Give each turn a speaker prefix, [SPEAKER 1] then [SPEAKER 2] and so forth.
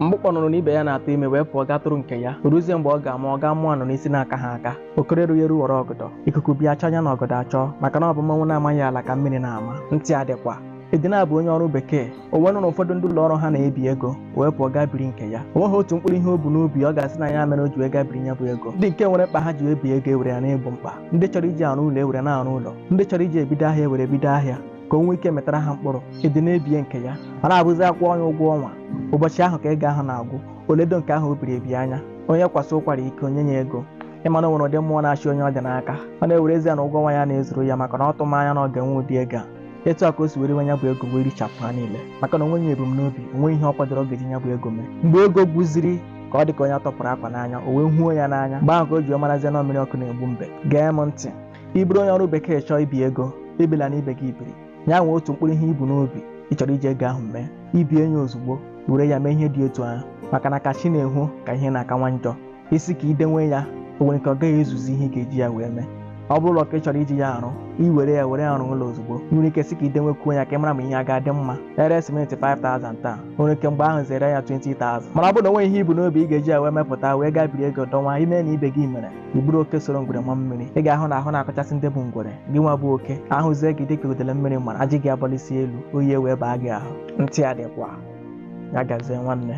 [SPEAKER 1] Mgbukpọ nụrụ na ibe ya na-atụ ime wee pụọ gaa tụrụ nke ya. Ruzie mgbe ọ ga-amụ ọ ga-amụ anụ n'isi n'aka ha aka. Okoro erughị eru ghọrọ ọgọdọ. Ikuku bịa chọọ ya na ọgọdọ achọ maka na ọ bụ mmanwụ na-amaghị ala ka mmiri na-ama. Ntị adịkwa. Edina bụ onye ọrụ bekee. O wee nụ na ụfọdụ ndị ụlọ ọrụ ha na-ebi ego wee pụọ gaa biri nke ya. O nweghị otu mkpụrụ ihe o bu n'ubi ọ ga-asị na ya mere o ji wee gaa biri ya bụ ego. Ndị nke nwere mkpa ha ji ebi ego ewere ya na-egbo mkpa. Ndị chọrọ iji arụ ụlọ ewere na-arụ ụlọ. Ndị chọrọ iji ebido ahịa ewere bido ahịa ka o nwee ike metara ha mkpụrụ. Edina ebie nke ya. Ọ na-abụzi akwụ onye ụgwọ ọnwa. Ụbọchị ahụ ka ego ahụ na-agwụ. Oledo nke ahụ o biri ebi anya. Onye kwasị ụkwara ike onye ya ego. Ịma na o nwere ụdị mmụọ na-achị onye ọ dị n'aka. Ọ na-ewerezi ya na ụgwọ ọnwa ya na-ezuru ya maka na ọ tụm anya na ọ ga-enwe ụdị ego a. Etu a ka o si were ya bụ ego wee richapụ ha niile maka na onwe ya ebumnobi onwe ihe ọ kwadoro ọ ga-eji ya bụ ego mee. Mgbe ego gwụziri ka ọ dị ka onye atọpụrụ akwa n'anya o wee huo ya n'anya. Mgbe ahụ ka o ji marazie na mmiri ọkụ na-egbu mbe. Gee m ntị, iburu onye ọrụ bekee chọọ ibi ego ebila na ibe gị ibiri. Ya nwee otu mkpụrụ ihe ibu n'obi ị chọrọ iji ego ahụ mee. Ibie ya ozugbo were ya mee ihe dị otu ahụ maka na ka chi na-ehu ka ihe na-akawa njọ. Isi ka idenwe ya o nwere ka ọ gaghị ezuzi ihe ị ga-eji ya wee mee. Ọ bụrụ ụlọ ka ị chọrọ iji ya arụ iwere ya were arụ ụlọ ozugbo. Nwere ike si ka idenwekwuo ya ka ị mara ma ihe a ga-adị mma. Ere simenti 5,000 taa nwere ike mgbe ahụ zere ya 20,000. Mana ọ bụrụ na onwe ihe ibu n'obi ị ga-eji ya wee mepụta wee gaa biri ego dọnwa ime na ibe gị mere iburu oke soro ngwere nwa mmiri. Ị ga-ahụ na ahụ na-akọchasị ndị bụ ngwere gị nwa bụ oke ahụzie gị dịka udele mmiri mara ajị gị abalịsi elu oyi wee baa gị ahụ. Ntị adịkwa ya gazie nwanne.